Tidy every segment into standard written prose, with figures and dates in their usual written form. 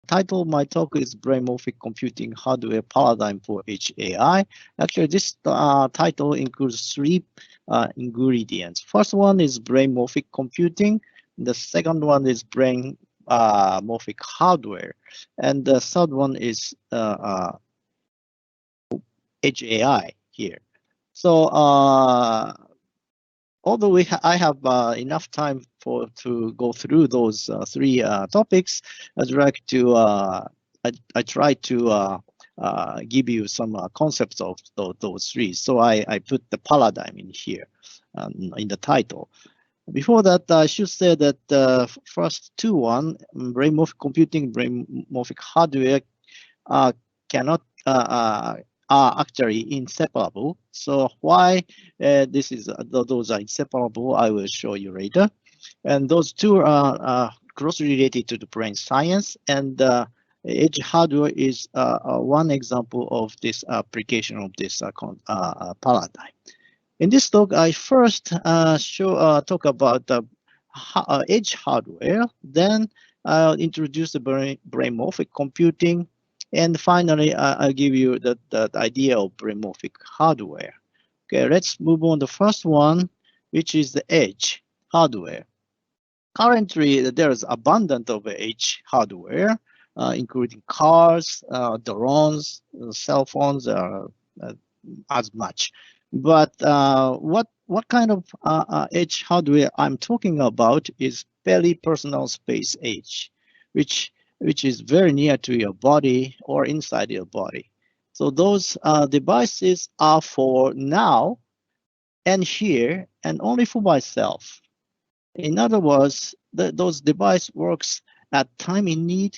title of my talk is Brainmorphic Computing Hardware Paradigm for Edge AI. Actually, this title includes three ingredients. First one is Brainmorphic Computing. The second one is Brainmorphic Hardware. And the third one is Edge AI here. So although I have enough time to go through those three topics, I'd like to I try to give you some concepts of those three. So I put the paradigm in here in the title. Before that, I should say that the first one, brainmorphic computing, brainmorphic hardware, cannot are actually inseparable. So why those are inseparable, I will show you later. And those two are closely related to the brain science, and edge hardware is one example of this application of this paradigm. In this talk, I first talk about edge hardware, then I'll introduce the brainmorphic computing, and finally, I'll give you the idea of brainmorphic hardware. Okay, let's move on to the first one, which is the edge hardware. Currently, there is abundance of edge hardware, including cars, drones, cell phones, as much. But what kind of edge hardware I'm talking about is very personal space edge, which is very near to your body or inside your body. So those devices are for now and here and only for myself. In other words, those device works at time in need,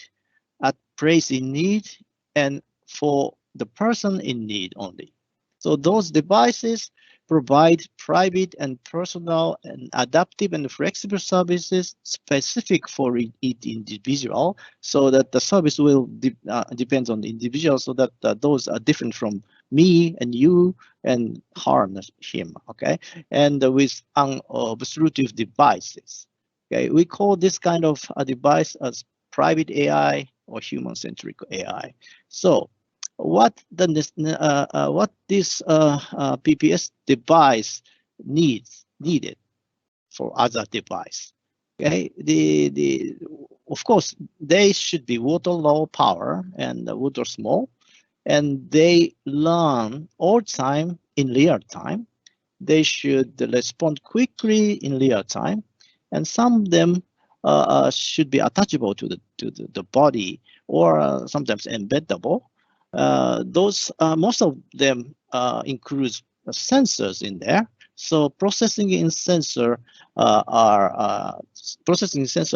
at place in need, and for the person in need only. So those devices provide private and personal and adaptive and flexible services specific for each individual, so that the service will depends on the individual, so that those are different from me and you and harm him, okay? And with unobstructive devices, okay? We call this kind of a device as private AI or human-centric AI. So what this PPS device needed for other device? Okay, of course they should be water low power and water small, and they learn all time in real time. They should respond quickly in real time, and some of them should be attachable to the body, or sometimes embeddable. Most of them includes sensors in there. So processing sensor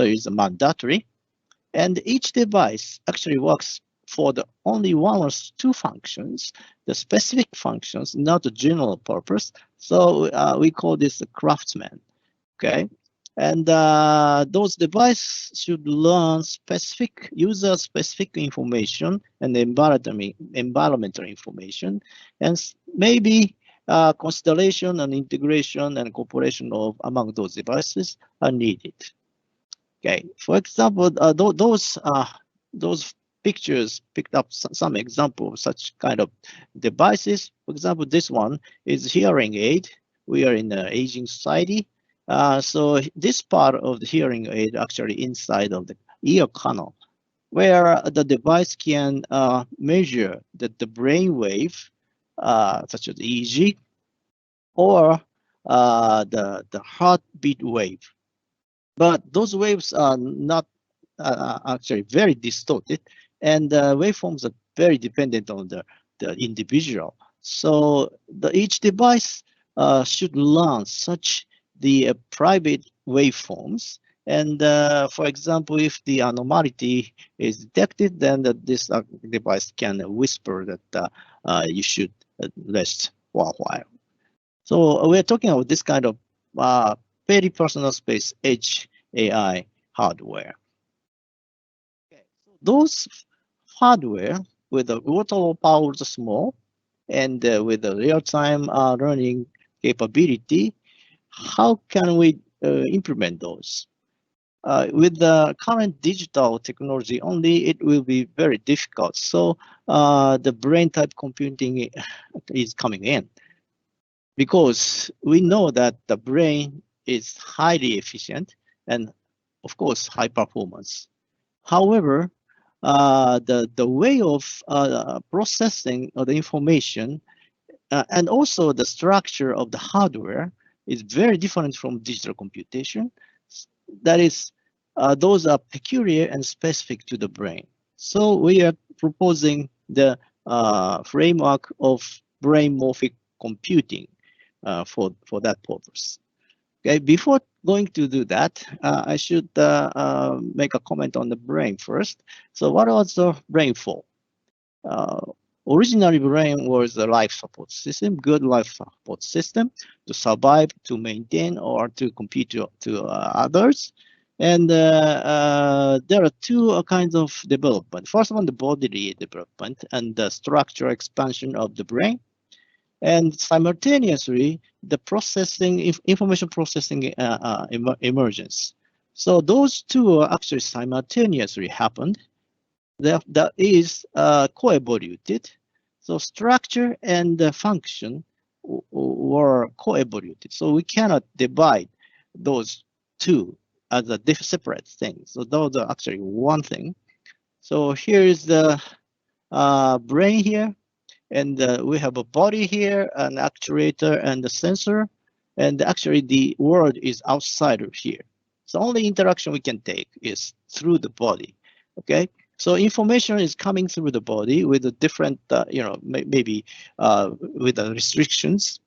is mandatory, and each device actually works for the only one or two functions, the specific functions, not the general purpose. So we call this the craftsman. Okay. And those devices should learn user-specific information and environmental information, and maybe consideration and integration and cooperation among those devices are needed. Okay, for example, those pictures picked up some example of such kind of devices. For example, this one is hearing aid. We are in an aging society. So this part of the hearing aid actually inside of the ear canal, where the device can measure the brain wave, such as EEG, or the heartbeat wave. But those waves are not actually very distorted, and the waveforms are very dependent on the individual. So each device should learn such the private waveforms. And for example, if the anomaly is detected, then this device can whisper that you should rest for a while. So we're talking about this kind of very personal space edge AI hardware. Okay, so those hardware with the water power small and with the real-time learning capability, how can we implement those? with the current digital technology only, it will be very difficult. So the brain type computing is coming in, because we know that the brain is highly efficient and, of course, high performance. However, the way of processing of the information and also the structure of the hardware is very different from digital computation. That is, those are peculiar and specific to the brain. So we are proposing the framework of brain-morphic computing for that purpose. Okay, before going to do that, I should make a comment on the brain first. So what was the brain for? Originally, brain was a life support system, good life support system to survive, to maintain, or to compete to others. And there are two kinds of development. First one, the bodily development and the structural expansion of the brain. And simultaneously, the processing, information processing emergence. So those two actually simultaneously happened. That is co-evoluted. So structure and function were co-evoluted. So we cannot divide those two as a separate things. So those are actually one thing. So here is the brain here. And we have a body here, an actuator and a sensor. And actually the world is outside of here. So only interaction we can take is through the body, okay? So information is coming through the body with a different, maybe with the restrictions.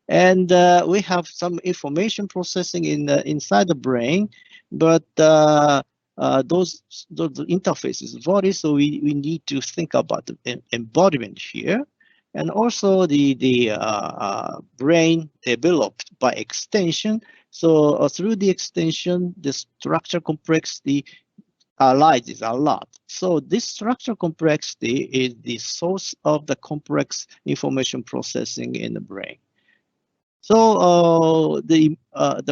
And we have some information processing inside the brain, but those interfaces vary, so we need to think about the embodiment here. And also the brain developed by extension. So through the extension, the structure complexity rises a lot. So this structure complexity is the source of the complex information processing in the brain. So the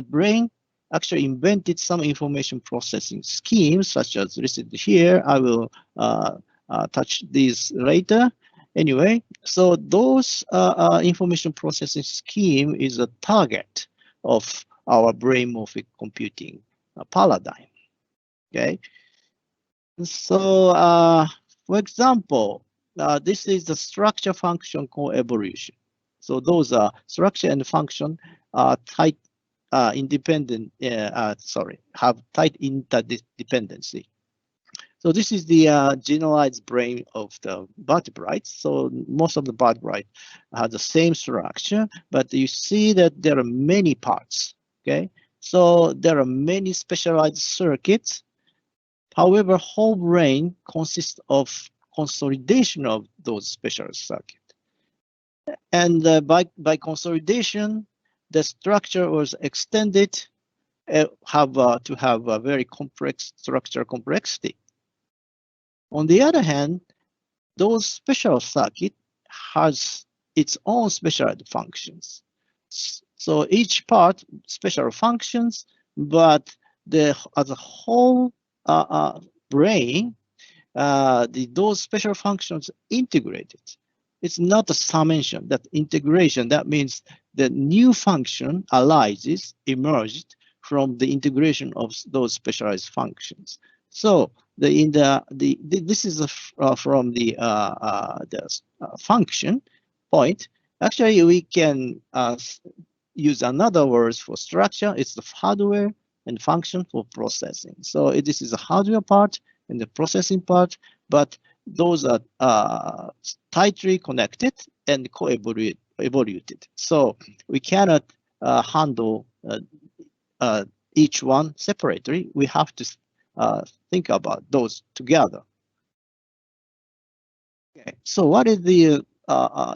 brain actually invented some information processing schemes, such as listed here. I will touch these later. Anyway, so those information processing scheme is a target of our brain-morphic computing paradigm. Okay. So, for example, this is the structure function co-evolution. So those are structure and function are tight independent, have tight interdependency. So this is the generalized brain of the vertebrates. So most of the vertebrates have the same structure, but you see that there are many parts, okay? So there are many specialized circuits. However, whole brain consists of consolidation of those specialized circuits. And by consolidation, the structure was extended to have a very complex structure complexity. On the other hand, those special circuit has its own specialized functions. So each part special functions, but as a whole brain, those special functions integrated. It's not a summation, that integration. That means the new function arises, emerged from the integration of those specialized functions. So this is from the function point. Actually, we can use another word for structure. It's the hardware and function for processing. So this is the hardware part and the processing part, but those are tightly connected and co-evoluted. So we cannot handle each one separately. We have to think about those together. Okay. So what is the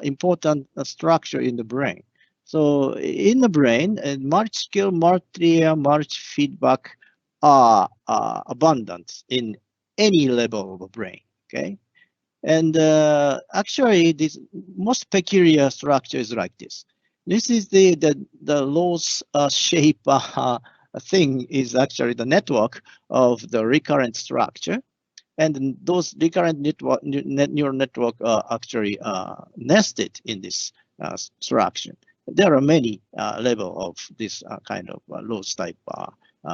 important structure in the brain? So in the brain, multi-scale, multi-layer, multi-feedback are abundant in any level of the brain. Okay, and actually, this most peculiar structure is like this. This is the Lowe's shape thing is actually the network of the recurrent structure. And those recurrent neural network are actually nested in this structure. There are many levels of this kind of loss type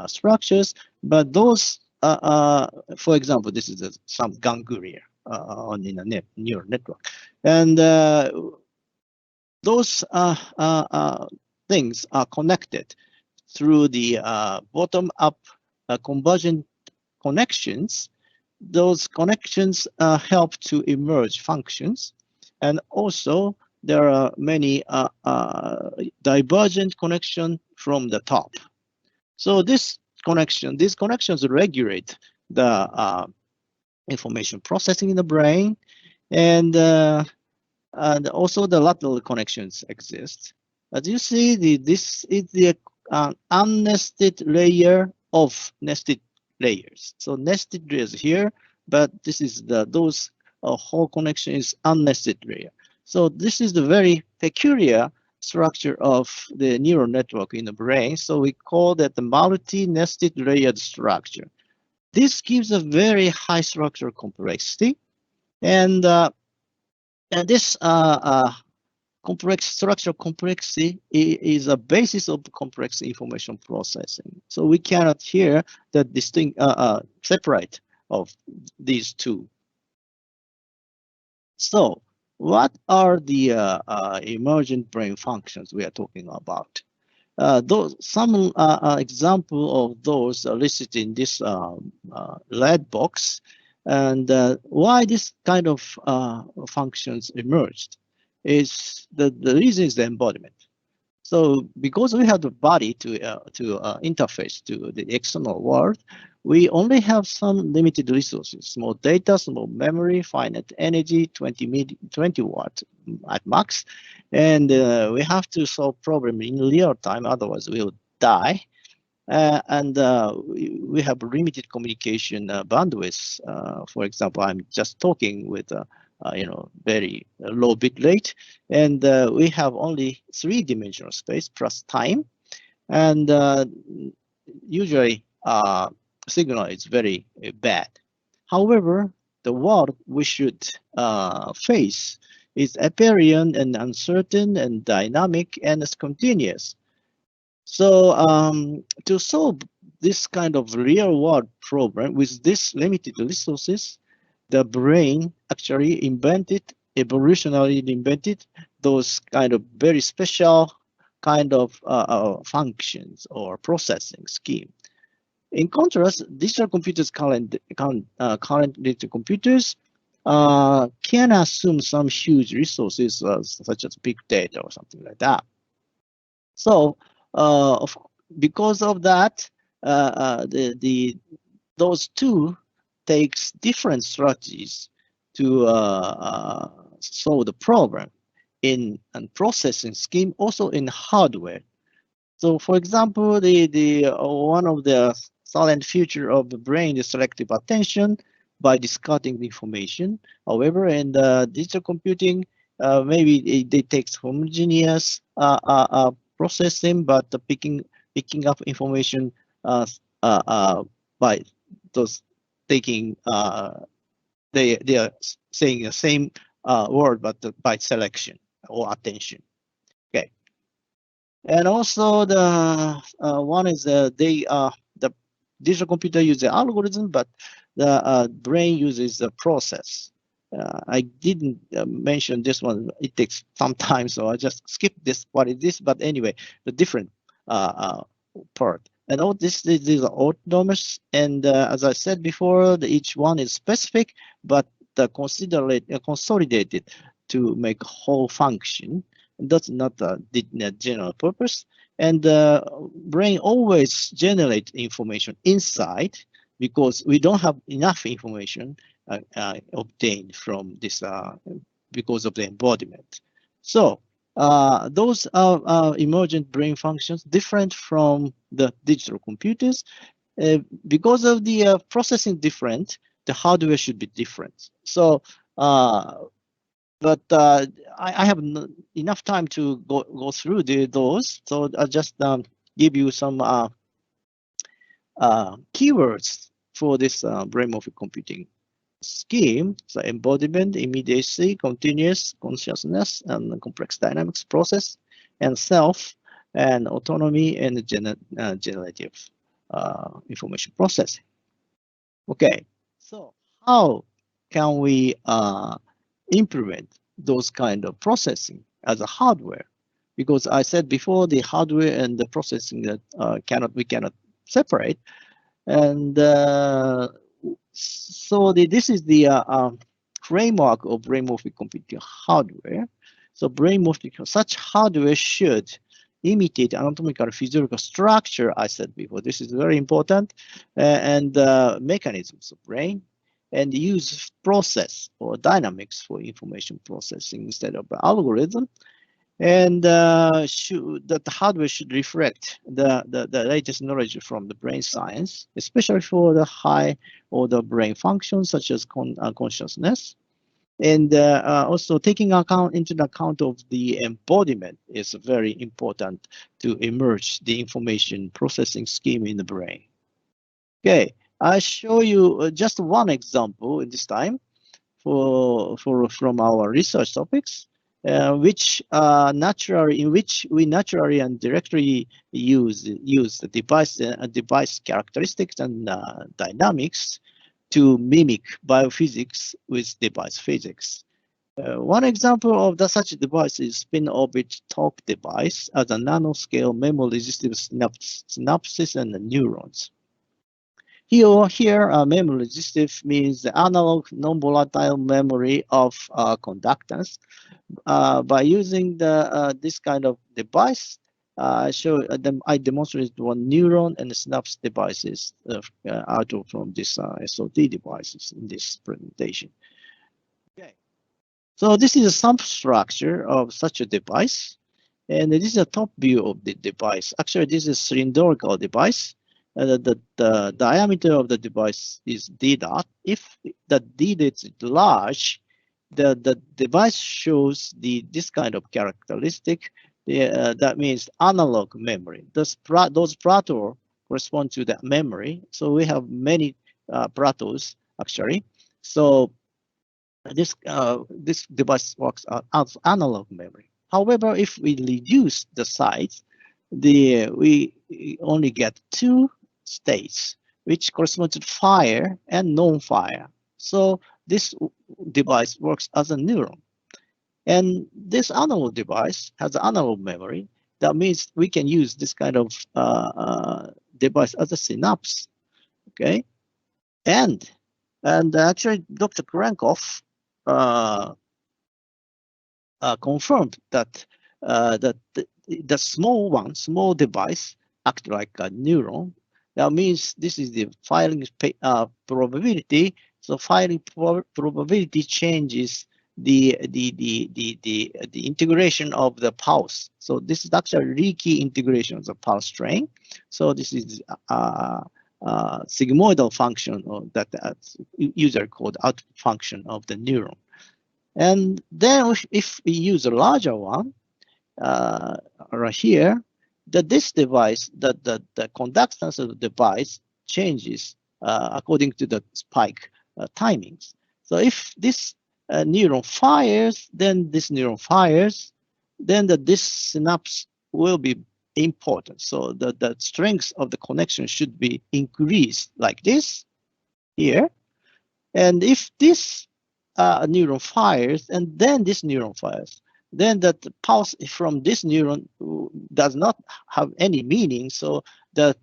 structures, but those, for example, this is some ganglia on in a neural network, and those things are connected through the bottom-up convergent connections. Those connections help to emerge functions, and also there are many divergent connections from the top. So these connections regulate the information processing in the brain, and also the lateral connections exist. As you see, this is the unnested layer of nested layers. So nested layers here, but this is those whole connection is unnested layer. So this is the very peculiar structure of the neural network in the brain. So we call that the multi-nested layered structure. This gives a very high structural complexity, and this structural complexity is a basis of complex information processing. So we cannot here that distinct separate of these two. So what are the emergent brain functions we are talking about? Some example of those are listed in this red box, and why this kind of functions emerged is the reason is the embodiment. So because we have the body to interface to the external world, we only have some limited resources: small data, small memory, finite energy, 20 watt at max, and we have to solve problem in real time. Otherwise, we'll die. And we have limited communication bandwidth. For example, I'm just talking with very low bit rate, and we have only 3-dimensional space plus time, and usually signal is very bad. However, the world we should face is apparent and uncertain and dynamic and continuous. So to solve this kind of real world problem with this limited resources, the brain actually evolutionarily invented those kind of very special kind of functions or processing scheme. In contrast, digital computers, current digital computers can assume some huge resources such as big data or something like that. So because of that, those two takes different strategies to solve the problem in a processing scheme, also in hardware. So, for example, the one of the silent feature of the brain is selective attention by discarding the information. However, in the digital computing, maybe they takes homogeneous processing, but picking up information by those taking they are saying the same word but by selection or attention. Okay, and also the one is the digital computer uses algorithm, but the brain uses the process. I didn't mention this one. It takes some time, so I just skipped this. What is this? But anyway, the different part. And all these are autonomous. And as I said before, each one is specific, but consolidated to make whole function. That's not the general purpose. And the brain always generates information inside because we don't have enough information obtained from this because of the embodiment. So those are emergent brain functions different from the digital computers. Because of the processing different, the hardware should be different. So, but I have enough time to go through those. So I'll just give you some keywords for this brainmorphic computing scheme: so embodiment, immediacy, continuous consciousness, and complex dynamics process, and self, and autonomy, and generative information processing. Okay, so how can we implement those kind of processing as a hardware? Because I said before, the hardware and the processing that we cannot separate. And so this is the framework of brainmorphic computing hardware. So brainmorphic, such hardware should imitate anatomical physiological structure. I said before, this is very important, and mechanisms of brain, and use process or dynamics for information processing instead of algorithm. And that the hardware should reflect the latest knowledge from the brain science, especially for the high order brain functions such as consciousness. And also taking into account of the embodiment is very important to emerge the information processing scheme in the brain. Okay, I show you just one example this time from our research topics, in which we naturally and directly use the device characteristics and dynamics to mimic biophysics with device physics. One example of such device is spin orbit talk device as a nanoscale memory resistive synapses and neurons. Here, memory resistive means the analog non-volatile memory of conductance. By using this kind of device, I demonstrated one neuron and synapse devices from this SOT devices in this presentation. Okay, so this is a substructure of such a device, and this is a top view of the device. Actually, this is a cylindrical device. The diameter of the device is d dot. If the d dot is large, the device shows this kind of characteristic. That means analog memory. Those plateaus correspond to the memory. So we have many plateaus actually. So this device works as analog memory. However, if we reduce the size, we only get two states, which correspond to fire and non-fire. So this device works as a neuron. And this analog device has analog memory. That means we can use this kind of device as a synapse. Okay, and actually, Dr. Krankov confirmed that the small device act like a neuron. That means this is the firing probability. So firing probability changes the integration of the pulse. So this is actually leaky integration of the pulse train. So this is sigmoidal function that user called output function of the neuron. And then if we use a larger one right here, this device, the conductance of the device changes according to the spike timings. So if this neuron fires, then this neuron fires, then this synapse will be important. So the strength of the connection should be increased like this here. And if this neuron fires and then this neuron fires, then that pulse from this neuron does not have any meaning. So the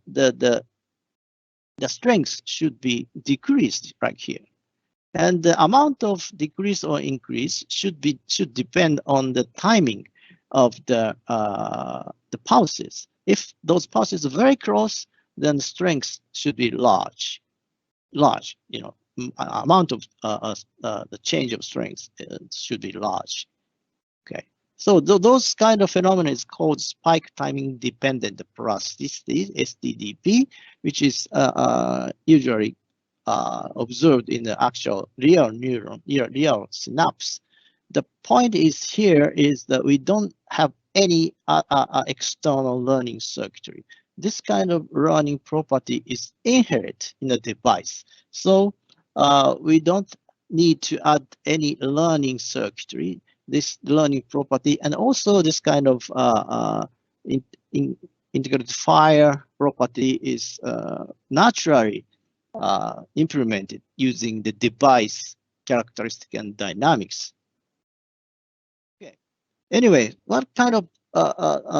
strength should be decreased right here. And the amount of decrease or increase should depend on the timing of the pulses. If those pulses are very close, then the strength should be large. You know, amount of the change of strength should be large. Okay, so those kind of phenomena is called spike timing dependent plasticity, STDP, which is usually observed in the actual real neuron, real synapse. The point is that we don't have any external learning circuitry. this kind of learning property is inherent in the device. So we don't need to add any learning circuitry, this learning property, and also this kind of integrated fire property is naturally implemented using the device characteristic and dynamics. Okay. Anyway, what kind of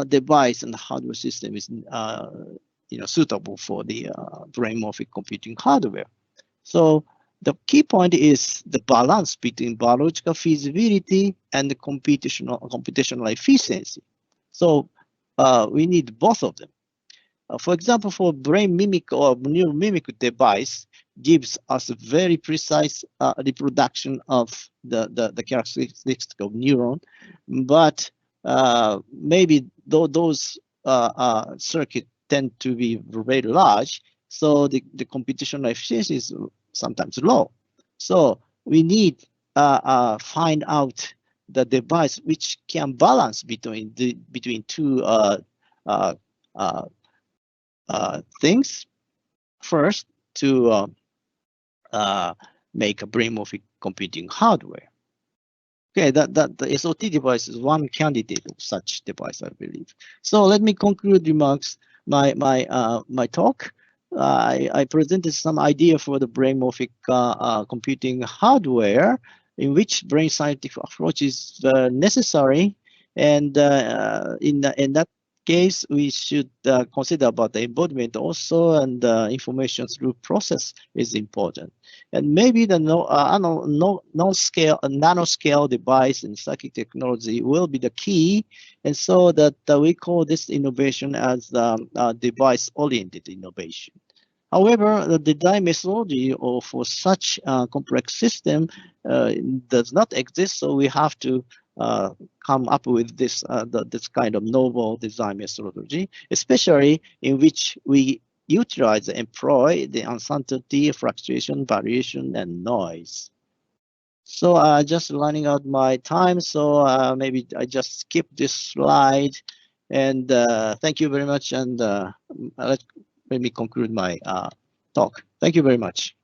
device and hardware system is suitable for the brainmorphic computing hardware? So the key point is the balance between biological feasibility and the computational efficiency. So we need both of them. For example, for brain mimic or neural mimic device gives us a very precise reproduction of the characteristics of neuron, but maybe those circuits tend to be very large, so the computational efficiency is sometimes low. So we need find out the device which can balance between two things. First, to make a brainmorphic computing hardware. Okay, the SOT device is one candidate of such device, I believe. So let me conclude remarks. My talk. I presented some idea for the brainmorphic computing hardware, in which brain scientific approach is necessary, and in that case, we should consider about the embodiment also, and information through process is important. And maybe the nanoscale device and circuit technology will be the key, and so that we call this innovation as device-oriented innovation. However, the design methodology for such complex system does not exist, so we have to come up with this kind of novel design methodology, especially in which we utilize and employ the uncertainty, fluctuation, variation, and noise. So just running out my time, so maybe I just skip this slide. And thank you very much, and let me conclude my talk. Thank you very much.